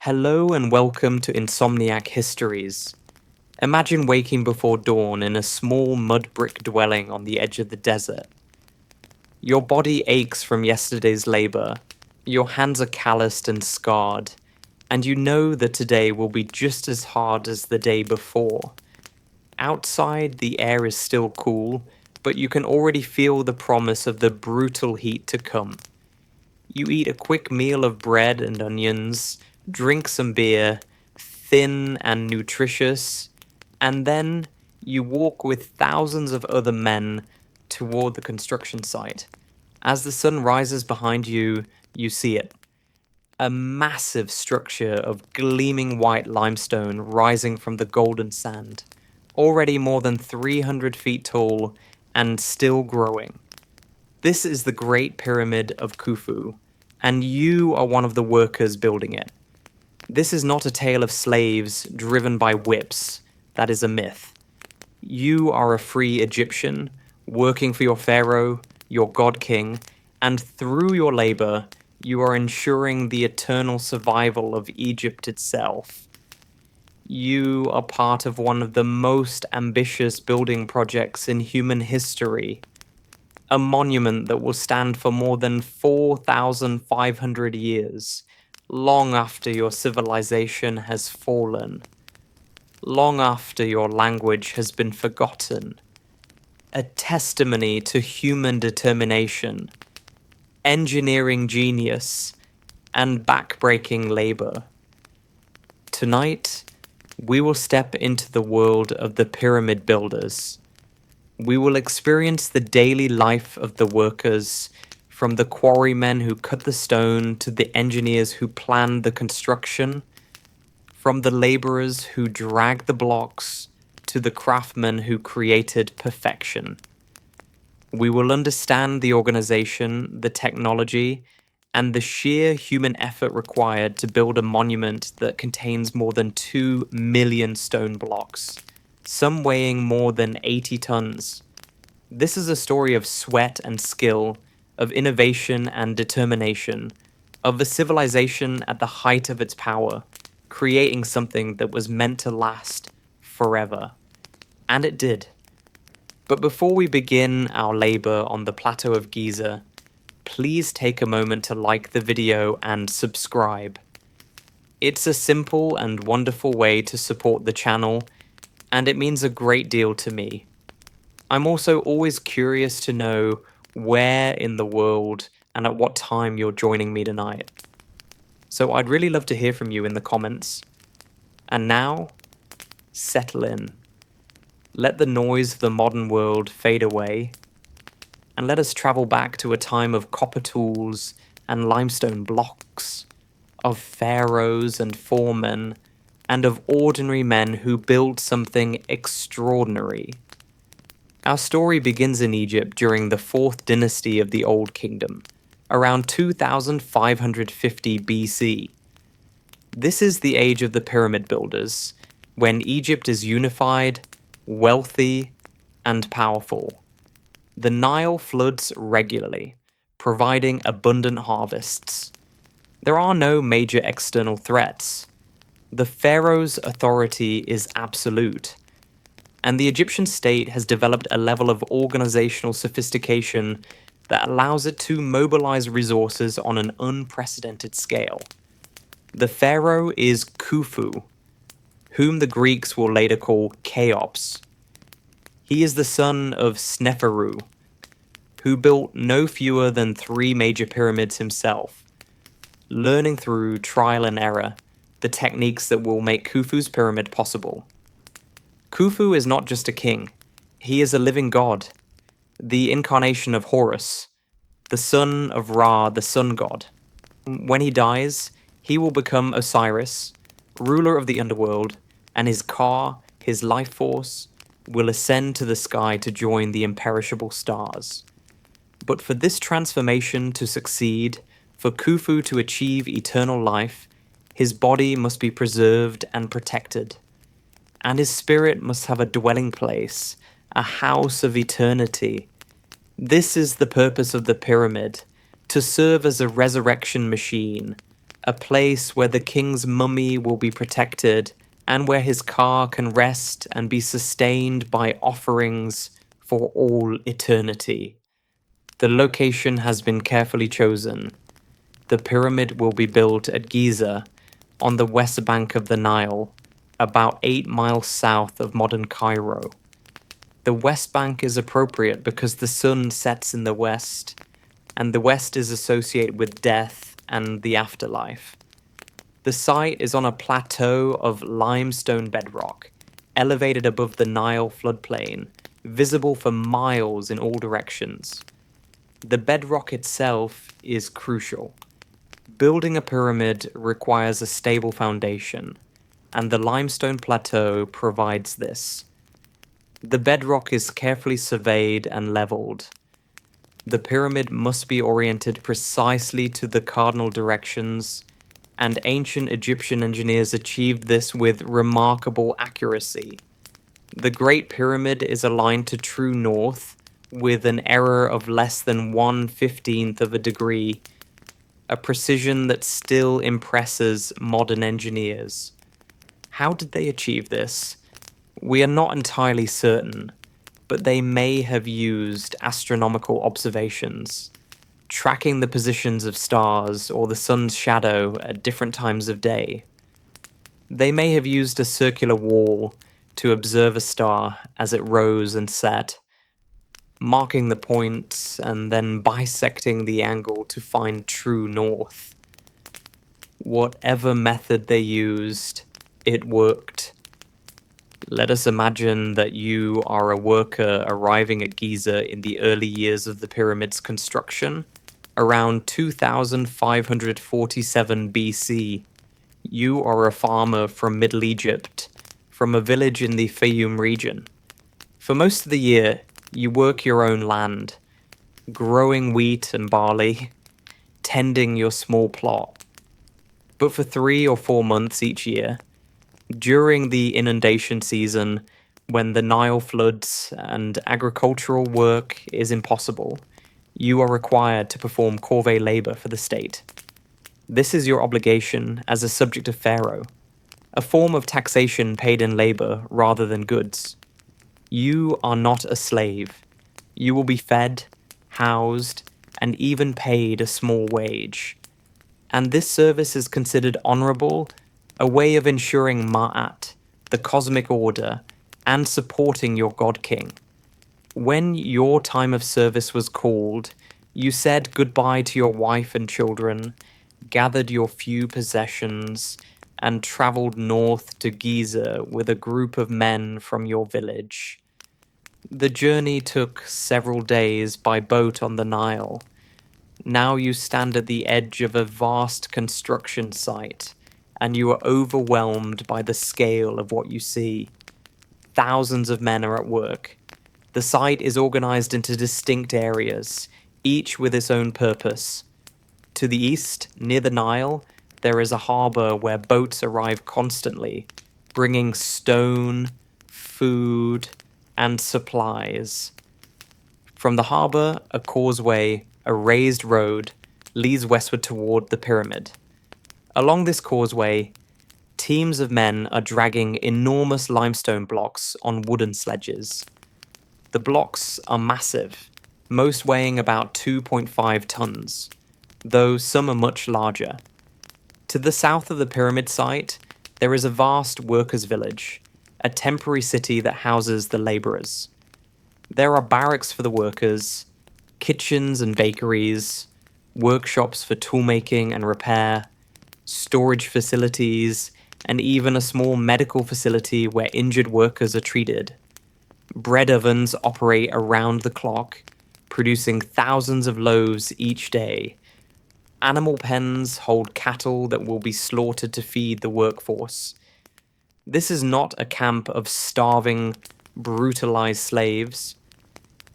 Hello and welcome to Insomniac Histories. Imagine waking before dawn in a small mud brick dwelling on the edge of the desert. Your body aches from yesterday's labor, your hands are calloused and scarred, and you know that today will be just as hard as the day before. Outside, the air is still cool, but you can already feel the promise of the brutal heat to come. You eat a quick meal of bread and onions, drink some beer, thin and nutritious, and then you walk with thousands of other men toward the construction site. As the sun rises behind you, you see it. A massive structure of gleaming white limestone rising from the golden sand, already more than 300 feet tall and still growing. This is the Great Pyramid of Khufu, and you are one of the workers building it. This is not a tale of slaves driven by whips. That is a myth. You are a free Egyptian, working for your pharaoh, your god king, and through your labor, you are ensuring the eternal survival of Egypt itself. You are part of one of the most ambitious building projects in human history. A monument that will stand for more than 4,500 years, long after your civilization has fallen, long after your language has been forgotten. A testimony to human determination, engineering genius, and backbreaking labor. Tonight, we will step into the world of the pyramid builders. We will experience the daily life of the workers, from the quarrymen who cut the stone to the engineers who planned the construction, from the laborers who dragged the blocks to the craftsmen who created perfection. We will understand the organization, the technology, and the sheer human effort required to build a monument that contains more than 2 million stone blocks, some weighing more than 80 tons. This is a story of sweat and skill, of innovation and determination, of a civilization at the height of its power, creating something that was meant to last forever. And it did. But before we begin our labor on the plateau of Giza, please take a moment to like the video and subscribe. It's a simple and wonderful way to support the channel, and it means a great deal to me. I'm also always curious to know where in the world and at what time you're joining me tonight. So I'd really love to hear from you in the comments. And now, settle in. Let the noise of the modern world fade away, and let us travel back to a time of copper tools and limestone blocks, of pharaohs and foremen, and of ordinary men who built something extraordinary. Our story begins in Egypt during the 4th dynasty of the Old Kingdom, around 2550 BC. This is the age of the pyramid builders, when Egypt is unified, wealthy, and powerful. The Nile floods regularly, providing abundant harvests. There are no major external threats. The pharaoh's authority is absolute, and the Egyptian state has developed a level of organizational sophistication that allows it to mobilize resources on an unprecedented scale. The pharaoh is Khufu, whom the Greeks will later call Cheops. He is the son of Sneferu, who built no fewer than 3 major pyramids himself, learning through trial and error the techniques that will make Khufu's pyramid possible. Khufu is not just a king, he is a living god, the incarnation of Horus, the son of Ra, the sun god. When he dies, he will become Osiris, ruler of the underworld, and his Ka, his life force, will ascend to the sky to join the imperishable stars. But for this transformation to succeed, for Khufu to achieve eternal life, his body must be preserved and protected, and his spirit must have a dwelling place, a house of eternity. This is the purpose of the pyramid, to serve as a resurrection machine, a place where the king's mummy will be protected and where his car can rest and be sustained by offerings for all eternity. The location has been carefully chosen. The pyramid will be built at Giza, on the west bank of the Nile, about 8 miles south of modern Cairo. The west bank is appropriate because the sun sets in the west, and the west is associated with death and the afterlife. The site is on a plateau of limestone bedrock, elevated above the Nile floodplain, visible for miles in all directions. The bedrock itself is crucial. Building a pyramid requires a stable foundation, and the limestone plateau provides this. The bedrock is carefully surveyed and leveled. The pyramid must be oriented precisely to the cardinal directions, and ancient Egyptian engineers achieved this with remarkable accuracy. The Great Pyramid is aligned to true north with an error of less than 1/15 of a degree, a precision that still impresses modern engineers. How did they achieve this? We are not entirely certain, but they may have used astronomical observations, tracking the positions of stars or the sun's shadow at different times of day. They may have used a circular wall to observe a star as it rose and set, marking the points and then bisecting the angle to find true north. Whatever method they used, it worked. Let us imagine that you are a worker arriving at Giza in the early years of the pyramid's construction, around 2547 BC. You are a farmer from Middle Egypt, from a village in the Fayum region. For most of the year, you work your own land, growing wheat and barley, tending your small plot. But for 3 or 4 months each year, during the inundation season, when the Nile floods and agricultural work is impossible, you are required to perform corvée labor for the state. This is your obligation as a subject of Pharaoh, a form of taxation paid in labor rather than goods. You are not a slave. You will be fed, housed, and even paid a small wage. And this service is considered honorable, a way of ensuring Ma'at, the cosmic order, and supporting your God King. When your time of service was called, you said goodbye to your wife and children, gathered your few possessions, and traveled north to Giza with a group of men from your village. The journey took several days by boat on the Nile. Now you stand at the edge of a vast construction site, and you are overwhelmed by the scale of what you see. Thousands of men are at work. The site is organized into distinct areas, each with its own purpose. To the east, near the Nile, there is a harbor where boats arrive constantly, bringing stone, food, and supplies. From the harbor, a causeway, a raised road, leads westward toward the pyramid. Along this causeway, teams of men are dragging enormous limestone blocks on wooden sledges. The blocks are massive, most weighing about 2.5 tons, though some are much larger. To the south of the pyramid site, there is a vast workers' village, a temporary city that houses the laborers. There are barracks for the workers, kitchens and bakeries, workshops for toolmaking and repair, storage facilities, and even a small medical facility where injured workers are treated. Bread ovens operate around the clock, producing thousands of loaves each day. Animal pens hold cattle that will be slaughtered to feed the workforce. This is not a camp of starving, brutalized slaves.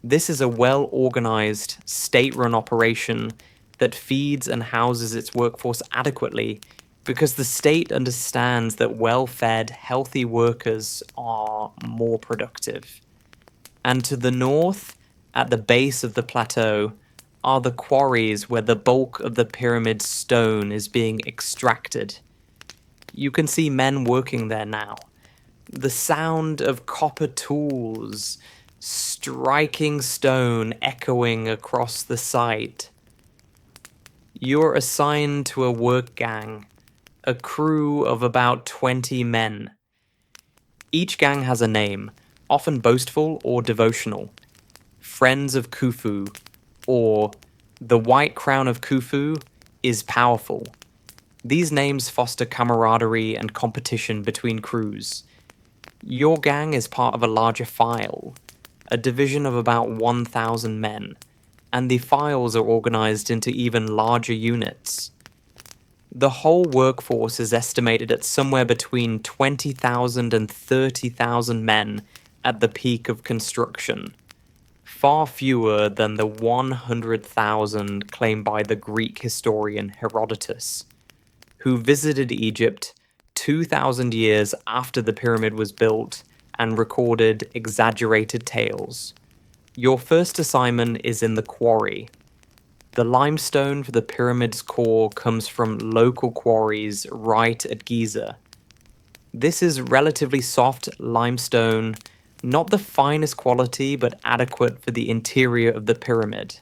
This is a well-organized, state-run operation that feeds and houses its workforce adequately because the state understands that well-fed, healthy workers are more productive. And to the north, at the base of the plateau, are the quarries where the bulk of the pyramid's stone is being extracted. You can see men working there now. The sound of copper tools striking stone echoing across the site. You're assigned to a work gang, a crew of about 20 men. Each gang has a name, often boastful or devotional. Friends of Khufu, or the White Crown of Khufu is powerful. These names foster camaraderie and competition between crews. Your gang is part of a larger file, a division of about 1,000 men, and the files are organized into even larger units. The whole workforce is estimated at somewhere between 20,000 and 30,000 men at the peak of construction, far fewer than the 100,000 claimed by the Greek historian Herodotus, who visited Egypt 2,000 years after the pyramid was built and recorded exaggerated tales. Your first assignment is in the quarry. The limestone for the pyramid's core comes from local quarries right at Giza. This is relatively soft limestone, not the finest quality but adequate for the interior of the pyramid.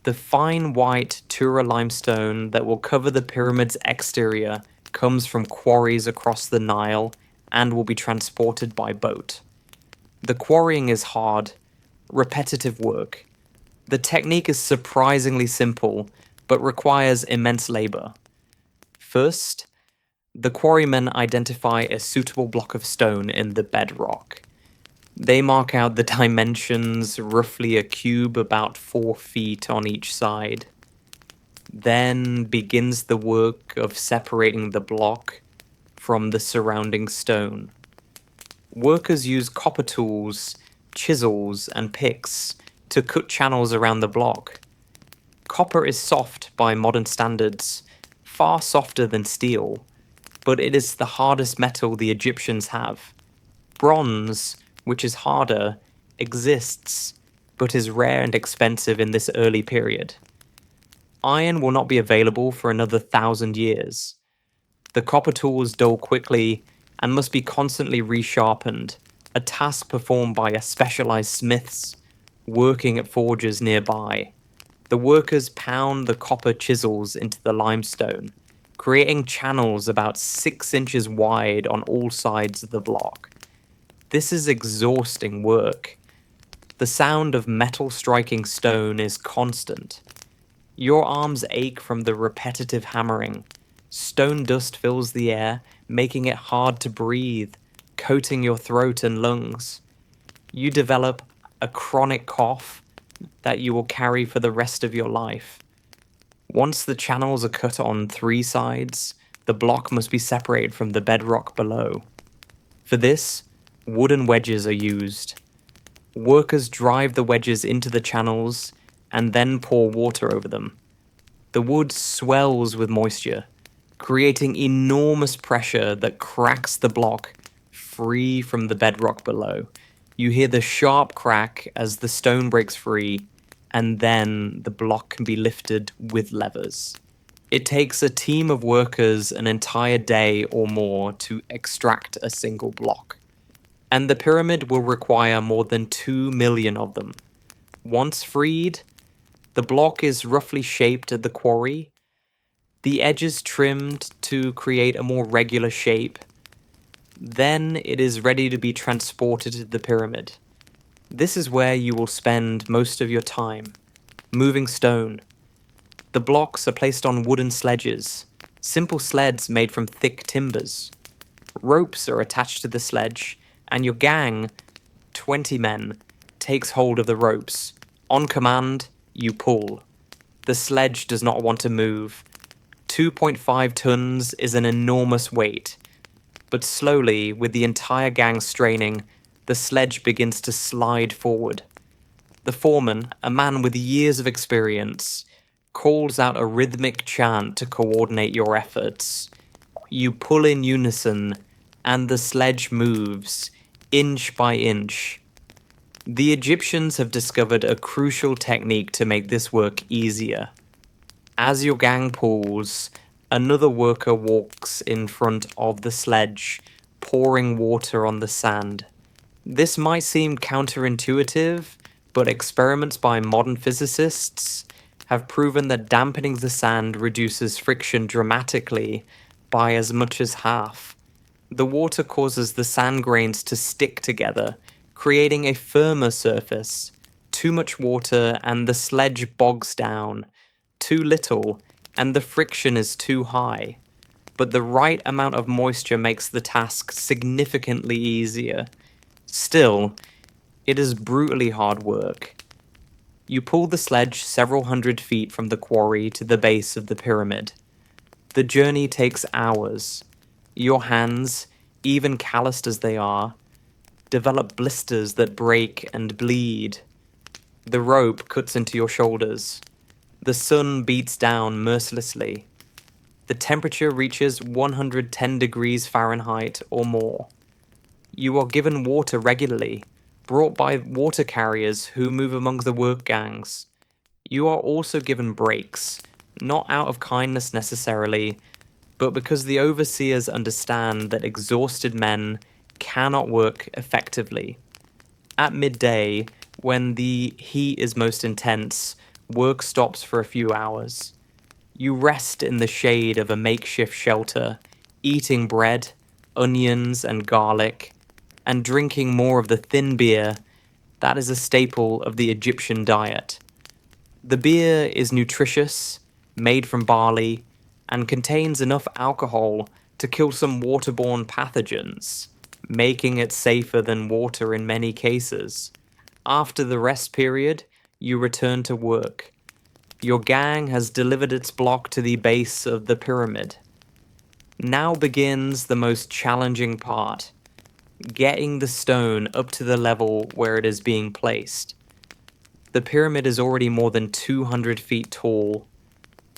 The fine white Tura limestone that will cover the pyramid's exterior comes from quarries across the Nile and will be transported by boat. The quarrying is hard, repetitive work. The technique is surprisingly simple, but requires immense labor. First, the quarrymen identify a suitable block of stone in the bedrock. They mark out the dimensions, roughly a cube about 4 feet on each side. Then begins the work of separating the block from the surrounding stone. Workers use copper tools, chisels, and picks to cut channels around the block. Copper is soft by modern standards, far softer than steel, but it is the hardest metal the Egyptians have. Bronze, which is harder, exists, but is rare and expensive in this early period. Iron will not be available for another 1,000 years. The copper tools dull quickly and must be constantly resharpened, a task performed by a specialized smiths working at forges nearby. The workers pound the copper chisels into the limestone, creating channels about 6 inches wide on all sides of the block. This is exhausting work. The sound of metal striking stone is constant. Your arms ache from the repetitive hammering. Stone dust fills the air, making it hard to breathe, coating your throat and lungs. You develop a chronic cough that you will carry for the rest of your life. Once the channels are cut on 3 sides, the block must be separated from the bedrock below. For this, wooden wedges are used. Workers drive the wedges into the channels and then pour water over them. The wood swells with moisture, creating enormous pressure that cracks the block free from the bedrock below. You hear the sharp crack as the stone breaks free, and then the block can be lifted with levers. It takes a team of workers an entire day or more to extract a single block. And the pyramid will require more than 2 million of them. Once freed, the block is roughly shaped at the quarry, the edges trimmed to create a more regular shape. Then it is ready to be transported to the pyramid. This is where you will spend most of your time, moving stone. The blocks are placed on wooden sledges, simple sleds made from thick timbers. Ropes are attached to the sledge, and your gang, 20 men, takes hold of the ropes. On command, you pull. The sledge does not want to move. 2.5 tons is an enormous weight. But slowly, with the entire gang straining, the sledge begins to slide forward. The foreman, a man with years of experience, calls out a rhythmic chant to coordinate your efforts. You pull in unison, and the sledge moves, inch by inch. The Egyptians have discovered a crucial technique to make this work easier. As your gang pulls, another worker walks in front of the sledge, pouring water on the sand. This might seem counterintuitive, but experiments by modern physicists have proven that dampening the sand reduces friction dramatically by as much as half. The water causes the sand grains to stick together, creating a firmer surface. Too much water and the sledge bogs down. Too little and the friction is too high. But the right amount of moisture makes the task significantly easier. Still, it is brutally hard work. You pull the sledge several hundred feet from the quarry to the base of the pyramid. The journey takes hours. Your hands, even calloused as they are, develop blisters that break and bleed. The rope cuts into your shoulders. The sun beats down mercilessly. The temperature reaches 110 degrees Fahrenheit or more. You are given water regularly, brought by water carriers who move among the work gangs. You are also given breaks, not out of kindness necessarily, but because the overseers understand that exhausted men cannot work effectively. At midday, when the heat is most intense, work stops for a few hours. You rest in the shade of a makeshift shelter, eating bread, onions, and garlic, and drinking more of the thin beer that is a staple of the Egyptian diet. The beer is nutritious, made from barley, and contains enough alcohol to kill some waterborne pathogens, making it safer than water in many cases. After the rest period, you return to work. Your gang has delivered its block to the base of the pyramid. Now begins the most challenging part, getting the stone up to the level where it is being placed. The pyramid is already more than 200 feet tall,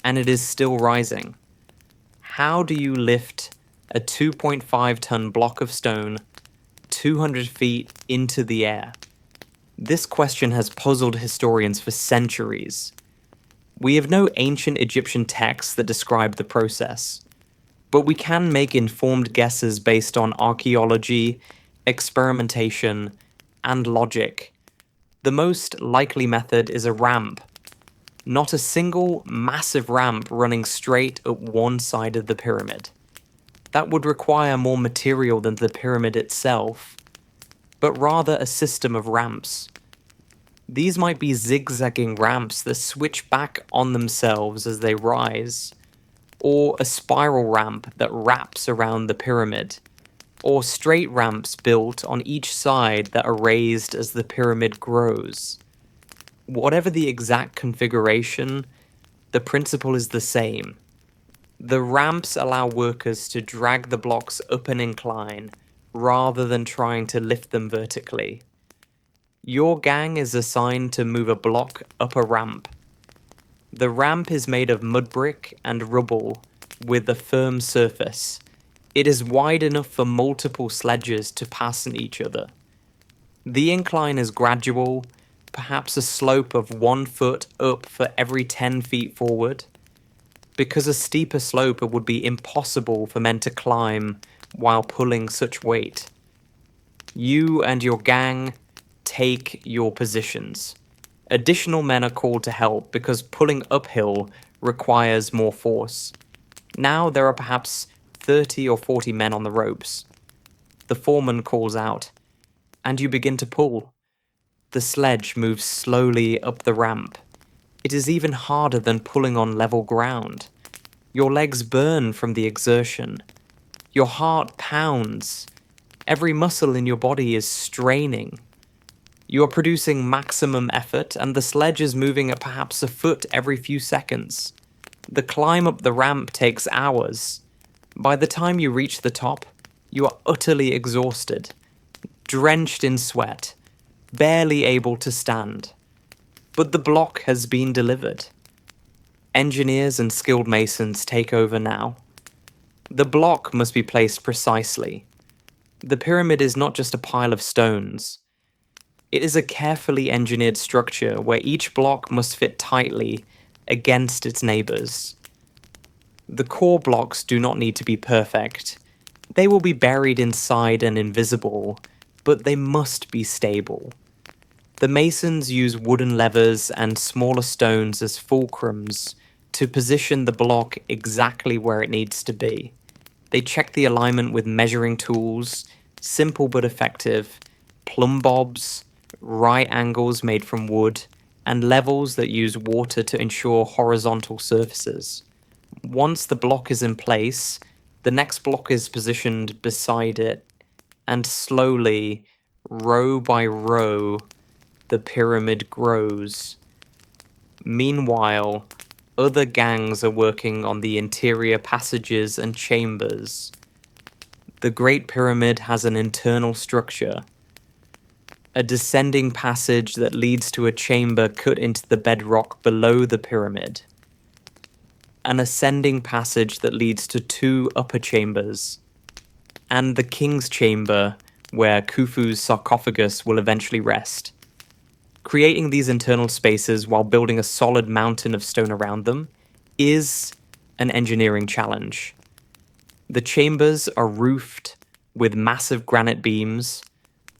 and it is still rising. How do you lift a 2.5-ton block of stone 200 feet into the air? This question has puzzled historians for centuries. We have no ancient Egyptian texts that describe the process, but we can make informed guesses based on archaeology, experimentation, and logic. The most likely method is a ramp, not a single massive ramp running straight up one side of the pyramid. That would require more material than the pyramid itself, but rather a system of ramps. These might be zigzagging ramps that switch back on themselves as they rise, or a spiral ramp that wraps around the pyramid, or straight ramps built on each side that are raised as the pyramid grows. Whatever the exact configuration, the principle is the same. The ramps allow workers to drag the blocks up an incline rather than trying to lift them vertically. Your gang is assigned to move a block up a ramp. The ramp is made of mud brick and rubble with a firm surface. It is wide enough for multiple sledges to pass in each other. The incline is gradual, perhaps a slope of 1 foot up for every 10 feet forward. Because a steeper slope would be impossible for men to climb while pulling such weight. You and your gang take your positions. Additional men are called to help because pulling uphill requires more force. Now there are perhaps 30 or 40 men on the ropes. The foreman calls out, and you begin to pull. The sledge moves slowly up the ramp. It is even harder than pulling on level ground. Your legs burn from the exertion. Your heart pounds. Every muscle in your body is straining. You are producing maximum effort, and the sledge is moving at perhaps a foot every few seconds. The climb up the ramp takes hours. By the time you reach the top, you are utterly exhausted, drenched in sweat, barely able to stand. But the block has been delivered. Engineers and skilled masons take over now. The block must be placed precisely. The pyramid is not just a pile of stones. It is a carefully engineered structure where each block must fit tightly against its neighbors. The core blocks do not need to be perfect. They will be buried inside and invisible, but they must be stable. The masons use wooden levers and smaller stones as fulcrums to position the block exactly where it needs to be. They check the alignment with measuring tools, simple but effective, plumb bobs, right angles made from wood, and levels that use water to ensure horizontal surfaces. Once the block is in place, the next block is positioned beside it, and slowly, row by row, the pyramid grows. Meanwhile, other gangs are working on the interior passages and chambers. The Great Pyramid has an internal structure, a descending passage that leads to a chamber cut into the bedrock below the pyramid, an ascending passage that leads to two upper chambers, and the king's chamber where Khufu's sarcophagus will eventually rest. Creating these internal spaces while building a solid mountain of stone around them is an engineering challenge. The chambers are roofed with massive granite beams,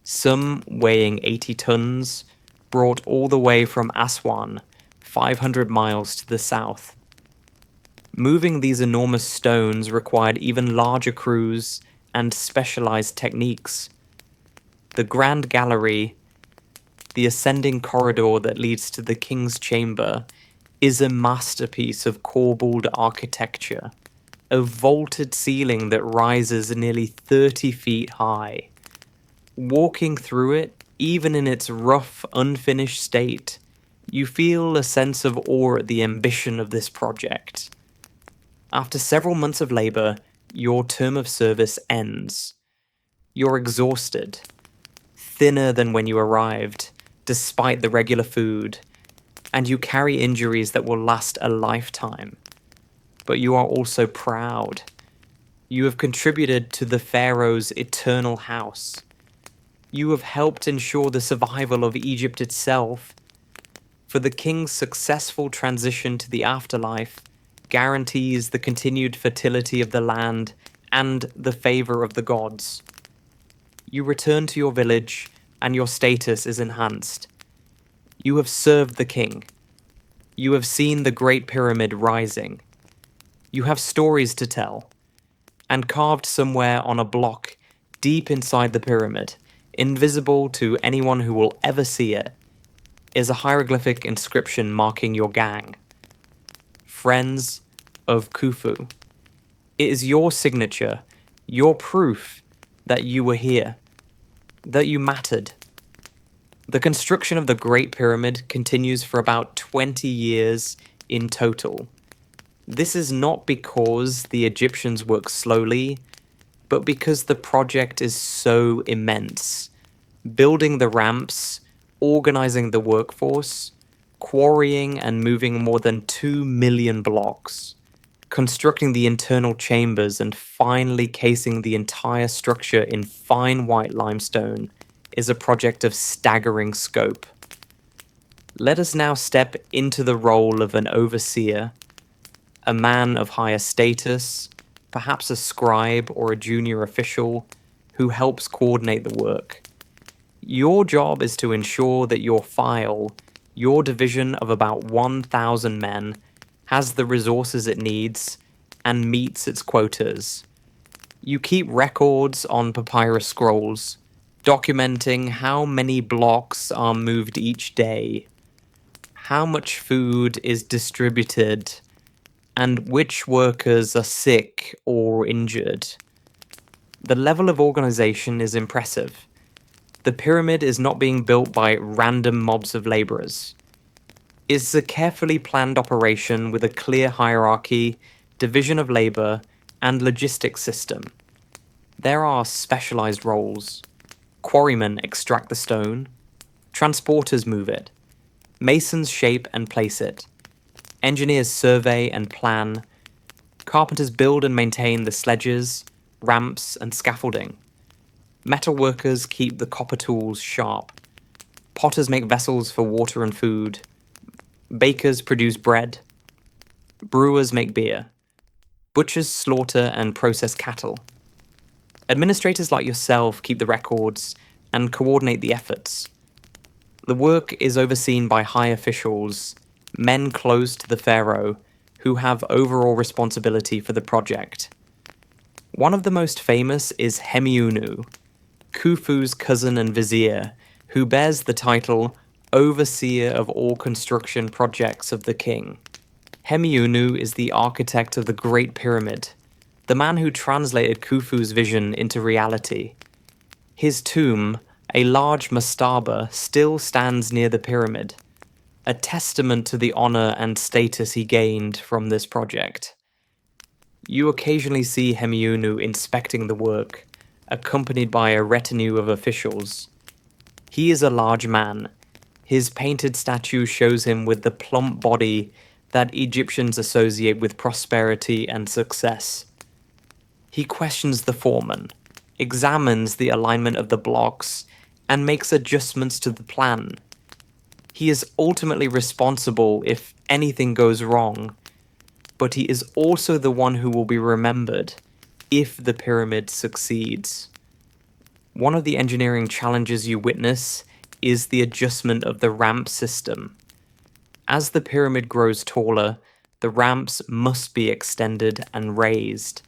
some weighing 80 tons, brought all the way from Aswan, 500 miles to the south. Moving these enormous stones required even larger crews and specialized techniques. The Grand Gallery, the ascending corridor that leads to the King's Chamber, is a masterpiece of corbelled architecture, a vaulted ceiling that rises nearly 30 feet high. Walking through it, even in its rough, unfinished state, you feel a sense of awe at the ambition of this project. After several months of labor, your term of service ends. You're exhausted, thinner than when you arrived, despite the regular food, and you carry injuries that will last a lifetime. But you are also proud. You have contributed to the pharaoh's eternal house. You have helped ensure the survival of Egypt itself. For the king's successful transition to the afterlife guarantees the continued fertility of the land and the favor of the gods. You return to your village, and your status is enhanced. You have served the king. You have seen the Great Pyramid rising. You have stories to tell. And carved somewhere on a block deep inside the pyramid, invisible to anyone who will ever see it, is a hieroglyphic inscription marking your gang. Friends of Khufu. It is your signature, your proof that you were here, that you mattered. The construction of the Great Pyramid continues for about 20 years in total. This is not because the Egyptians work slowly, but because the project is so immense. Building the ramps, organizing the workforce, quarrying and moving more than 2 million blocks, constructing the internal chambers and finally casing the entire structure in fine white limestone is a project of staggering scope. Let us now step into the role of an overseer, a man of higher status, perhaps a scribe or a junior official, who helps coordinate the work. Your job is to ensure that your file, your division of about 1,000 men, has the resources it needs and meets its quotas. You keep records on papyrus scrolls, documenting how many blocks are moved each day, how much food is distributed, and which workers are sick or injured. The level of organization is impressive. The pyramid is not being built by random mobs of laborers. It's a carefully planned operation with a clear hierarchy, division of labor, and logistics system. There are specialized roles. Quarrymen extract the stone. Transporters move it. Masons shape and place it. Engineers survey and plan. Carpenters build and maintain the sledges, ramps, and scaffolding. Metalworkers keep the copper tools sharp. Potters make vessels for water and food. Bakers produce bread. Brewers make beer. Butchers slaughter and process cattle. Administrators like yourself keep the records and coordinate the efforts. The work is overseen by high officials, men close to the pharaoh, who have overall responsibility for the project. One of the most famous is Hemiunu, Khufu's cousin and vizier, who bears the title Overseer of all construction projects of the king. Hemiunu is the architect of the Great Pyramid, the man who translated Khufu's vision into reality. His tomb, a large mastaba, still stands near the pyramid, a testament to the honor and status he gained from this project. You occasionally see Hemiunu inspecting the work, accompanied by a retinue of officials. He is a large man. His painted statue shows him with the plump body that Egyptians associate with prosperity and success. He questions the foreman, examines the alignment of the blocks, and makes adjustments to the plan. He is ultimately responsible if anything goes wrong, but he is also the one who will be remembered if the pyramid succeeds. One of the engineering challenges you witness is the adjustment of the ramp system. As the pyramid grows taller, the ramps must be extended and raised.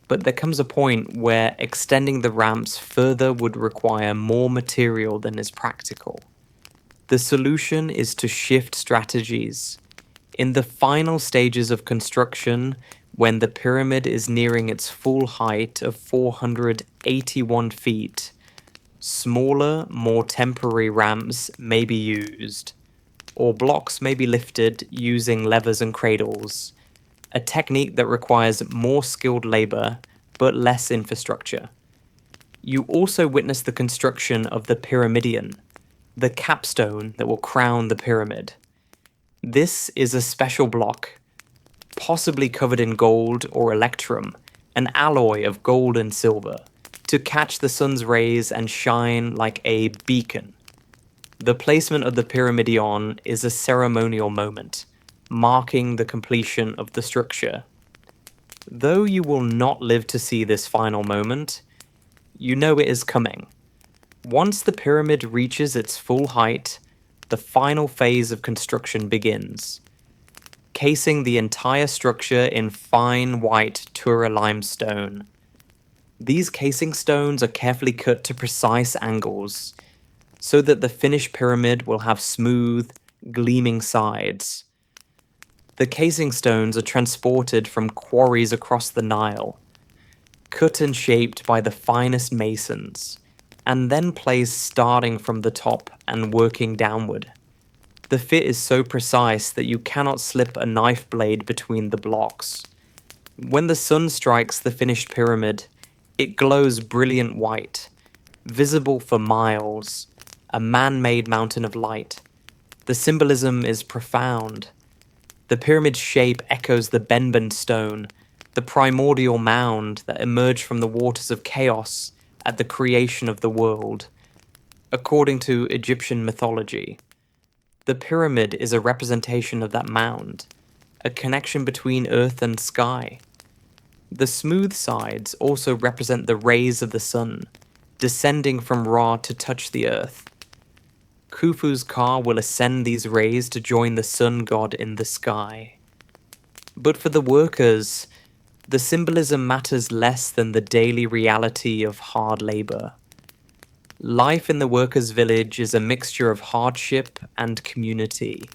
But there comes a point where extending the ramps further would require more material than is practical. The solution is to shift strategies. In the final stages of construction, when the pyramid is nearing its full height of 481 feet, smaller, more temporary ramps may be used, or blocks may be lifted using levers and cradles, a technique that requires more skilled labor but less infrastructure. You also witness the construction of the pyramidion, the capstone that will crown the pyramid. This is a special block, possibly covered in gold or electrum, an alloy of gold and silver, to catch the sun's rays and shine like a beacon. The placement of the pyramidion is a ceremonial moment, marking the completion of the structure. Though you will not live to see this final moment, you know it is coming. Once the pyramid reaches its full height, the final phase of construction begins, casing the entire structure in fine white Tura limestone. These casing stones are carefully cut to precise angles, so that the finished pyramid will have smooth, gleaming sides. The casing stones are transported from quarries across the Nile, cut and shaped by the finest masons, and then placed starting from the top and working downward. The fit is so precise that you cannot slip a knife blade between the blocks. When the sun strikes the finished pyramid, it glows brilliant white, visible for miles, a man-made mountain of light. The symbolism is profound. The pyramid's shape echoes the Benben stone, the primordial mound that emerged from the waters of chaos at the creation of the world. According to Egyptian mythology, the pyramid is a representation of that mound, a connection between earth and sky. The smooth sides also represent the rays of the sun, descending from Ra to touch the earth. Khufu's car will ascend these rays to join the sun god in the sky. But for the workers, the symbolism matters less than the daily reality of hard labor. Life in the workers' village is a mixture of hardship and community.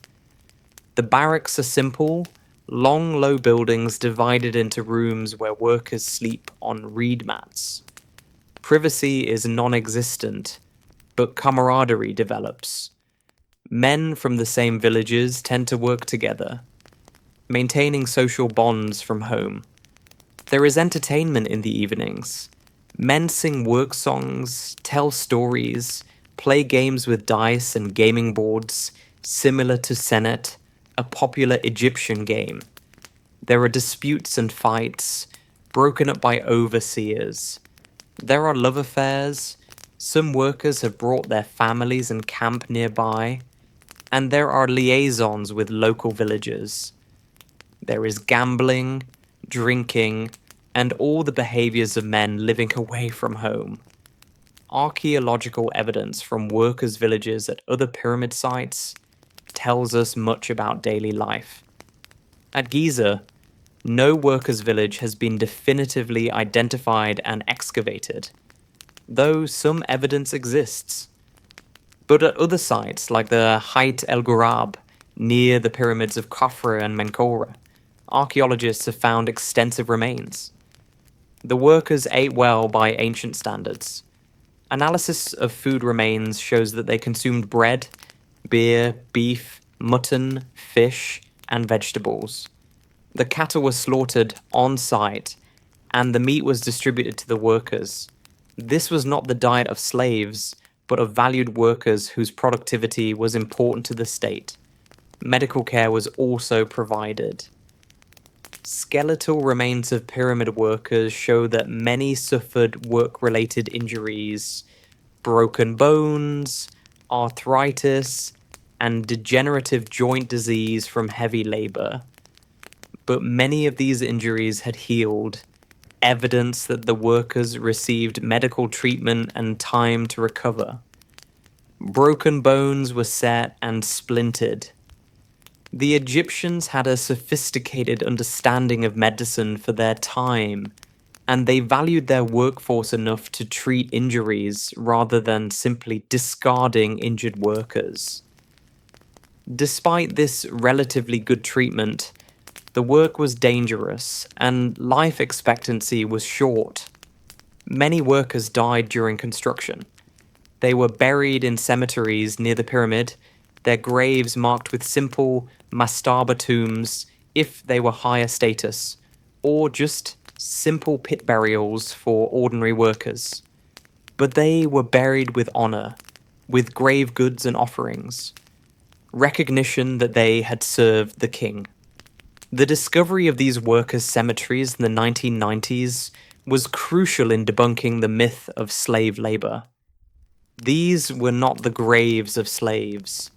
The barracks are simple, long, low buildings divided into rooms where workers sleep on reed mats. Privacy is non-existent, but camaraderie develops. Men from the same villages tend to work together, maintaining social bonds from home. There is entertainment in the evenings. Men sing work songs, tell stories, play games with dice and gaming boards, similar to Senet, a popular Egyptian game. There are disputes and fights, broken up by overseers. There are love affairs, Some workers have brought their families and camp nearby, and there are liaisons with local villagers. There is gambling, drinking, and all the behaviors of men living away from home. Archaeological evidence from workers' villages at other pyramid sites tells us much about daily life. At Giza, no workers' village has been definitively identified and excavated, though some evidence exists. But at other sites, like the Hayt el Ghurab, near the pyramids of Khafra and Menkaura, archaeologists have found extensive remains. The workers ate well by ancient standards. Analysis of food remains shows that they consumed bread, beer, beef, mutton, fish, and vegetables. The cattle were slaughtered on site, and the meat was distributed to the workers. This was not the diet of slaves, but of valued workers whose productivity was important to the state. Medical care was also provided. Skeletal remains of pyramid workers show that many suffered work-related injuries, broken bones, arthritis, and degenerative joint disease from heavy labor. But many of these injuries had healed, evidence that the workers received medical treatment and time to recover. Broken bones were set and splintered. The Egyptians had a sophisticated understanding of medicine for their time, and they valued their workforce enough to treat injuries rather than simply discarding injured workers. Despite this relatively good treatment, the work was dangerous and life expectancy was short. Many workers died during construction. They were buried in cemeteries near the pyramid, their graves marked with simple mastaba tombs if they were higher status, or just simple pit burials for ordinary workers. But they were buried with honor, with grave goods and offerings, recognition that they had served the king. The discovery of these workers' cemeteries in the 1990s was crucial in debunking the myth of slave labor. These were not the graves of slaves.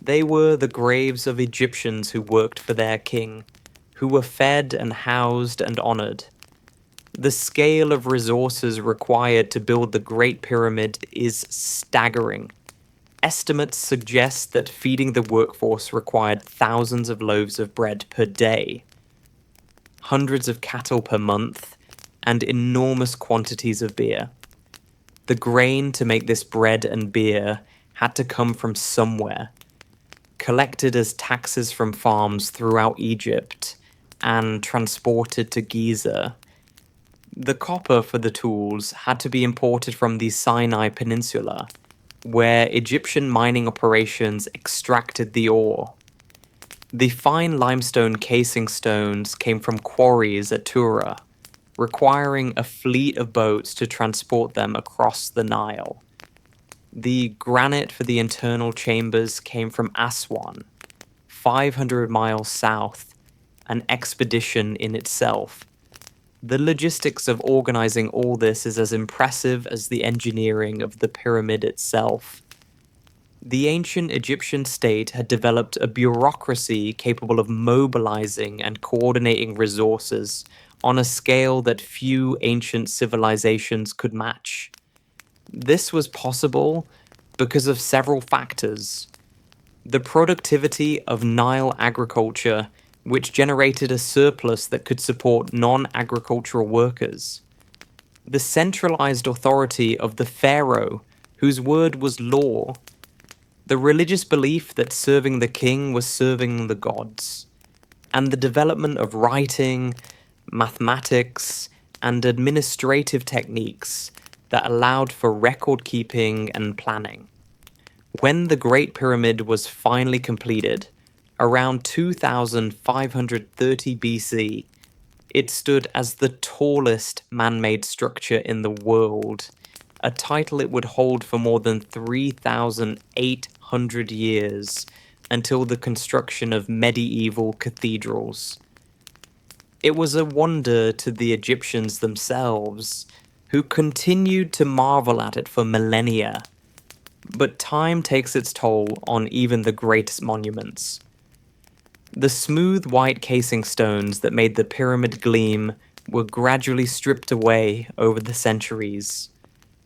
They were the graves of Egyptians who worked for their king, who were fed and housed and honored. The scale of resources required to build the Great Pyramid is staggering. Estimates suggest that feeding the workforce required thousands of loaves of bread per day, hundreds of cattle per month, and enormous quantities of beer. The grain to make this bread and beer had to come from somewhere, collected as taxes from farms throughout Egypt, and transported to Giza. The copper for the tools had to be imported from the Sinai Peninsula, where Egyptian mining operations extracted the ore. The fine limestone casing stones came from quarries at Tura, requiring a fleet of boats to transport them across the Nile. The granite for the internal chambers came from Aswan, 500 miles south, an expedition in itself. The logistics of organizing all this is as impressive as the engineering of the pyramid itself. The ancient Egyptian state had developed a bureaucracy capable of mobilizing and coordinating resources on a scale that few ancient civilizations could match. This was possible because of several factors. The productivity of Nile agriculture, which generated a surplus that could support non-agricultural workers. The centralized authority of the pharaoh, whose word was law. The religious belief that serving the king was serving the gods. And the development of writing, mathematics, and administrative techniques that allowed for record keeping and planning. When the Great Pyramid was finally completed, around 2530 BC, it stood as the tallest man-made structure in the world, a title it would hold for more than 3,800 years until the construction of medieval cathedrals. It was a wonder to the Egyptians themselves, who continued to marvel at it for millennia. But time takes its toll on even the greatest monuments. The smooth white casing stones that made the pyramid gleam were gradually stripped away over the centuries,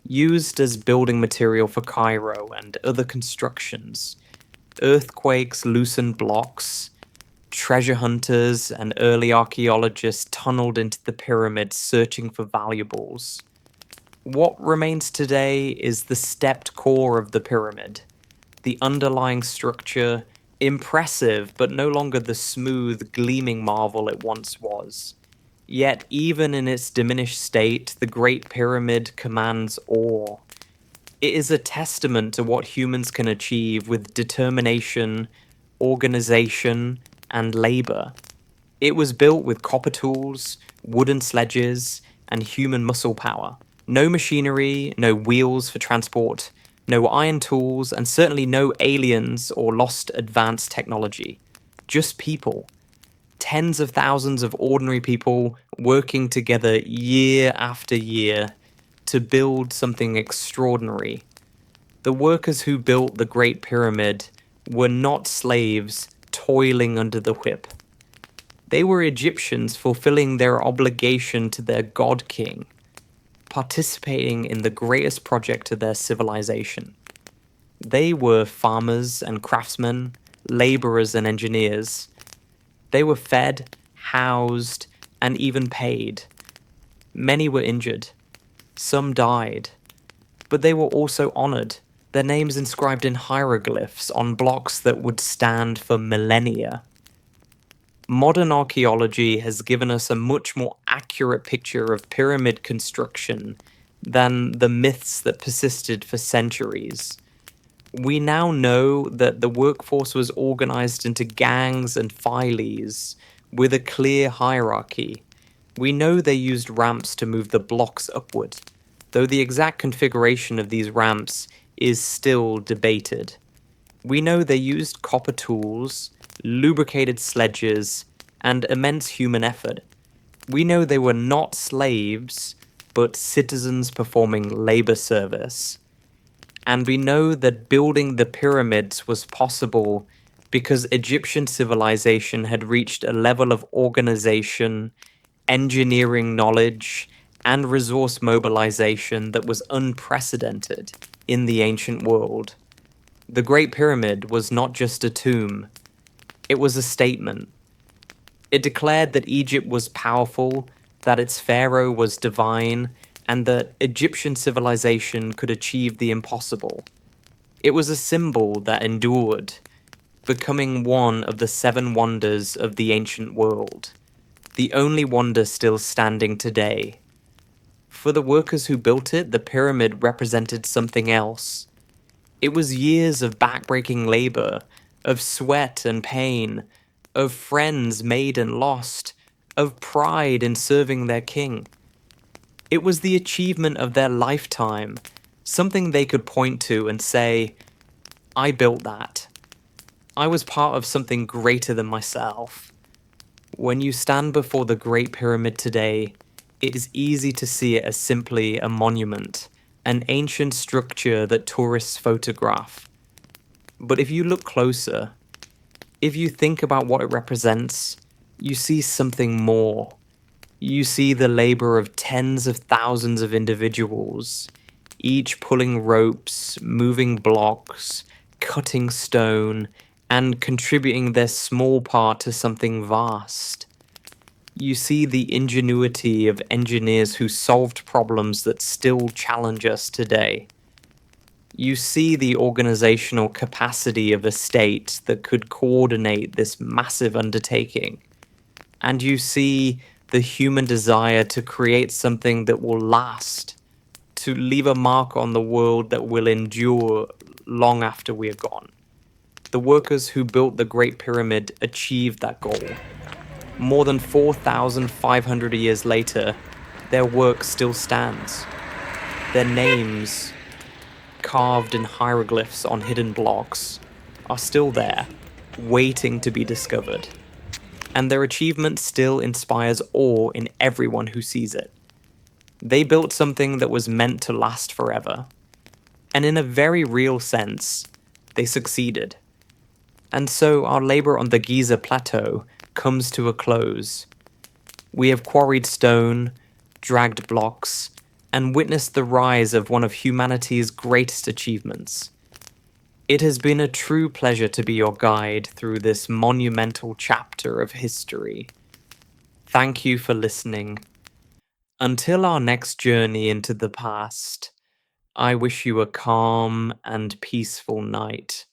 used as building material for Cairo and other constructions. Earthquakes loosened blocks, treasure hunters and early archaeologists tunneled into the pyramid searching for valuables. What remains today is the stepped core of the pyramid, the underlying structure, impressive but no longer the smooth, gleaming marvel it once was. Yet, even in its diminished state, the Great Pyramid commands awe. It is a testament to what humans can achieve with determination, organization, and labor. It was built with copper tools, wooden sledges, and human muscle power. No machinery, no wheels for transport, no iron tools, and certainly no aliens or lost advanced technology. Just people. Tens of thousands of ordinary people working together year after year to build something extraordinary. The workers who built the Great Pyramid were not slaves toiling under the whip. They were Egyptians fulfilling their obligation to their god king, participating in the greatest project of their civilization. They were farmers and craftsmen, laborers and engineers. They were fed, housed, and even paid. Many were injured. Some died. But they were also honored, their names inscribed in hieroglyphs on blocks that would stand for millennia. Modern archaeology has given us a much more accurate picture of pyramid construction than the myths that persisted for centuries. We now know that the workforce was organized into gangs and files with a clear hierarchy. We know they used ramps to move the blocks upward, though the exact configuration of these ramps is still debated. We know they used copper tools, lubricated sledges, and immense human effort. We know they were not slaves, but citizens performing labor service. And we know that building the pyramids was possible because Egyptian civilization had reached a level of organization, engineering knowledge, and resource mobilization that was unprecedented in the ancient world. The Great Pyramid was not just a tomb, it was a statement. It declared that Egypt was powerful, that its pharaoh was divine, and that Egyptian civilization could achieve the impossible. It was a symbol that endured, becoming one of the 7 wonders of the ancient world, the only wonder still standing today. For the workers who built it, the pyramid represented something else. It was years of backbreaking labor, of sweat and pain, of friends made and lost, of pride in serving their king. It was the achievement of their lifetime, something they could point to and say, I built that. I was part of something greater than myself. When you stand before the Great Pyramid today, it is easy to see it as simply a monument, an ancient structure that tourists photograph. But if you look closer, if you think about what it represents, you see something more. You see the labor of tens of thousands of individuals, each pulling ropes, moving blocks, cutting stone, and contributing their small part to something vast. You see the ingenuity of engineers who solved problems that still challenge us today. You see the organizational capacity of a state that could coordinate this massive undertaking. And you see the human desire to create something that will last, to leave a mark on the world that will endure long after we are gone. The workers who built the Great Pyramid achieved that goal. More than 4,500 years later, their work still stands. Their names, carved in hieroglyphs on hidden blocks, are still there, waiting to be discovered. And their achievement still inspires awe in everyone who sees it. They built something that was meant to last forever. And in a very real sense, they succeeded. And so our labor on the Giza Plateau comes to a close. We have quarried stone, dragged blocks, and witnessed the rise of one of humanity's greatest achievements. It has been a true pleasure to be your guide through this monumental chapter of history. Thank you for listening. Until our next journey into the past, I wish you a calm and peaceful night.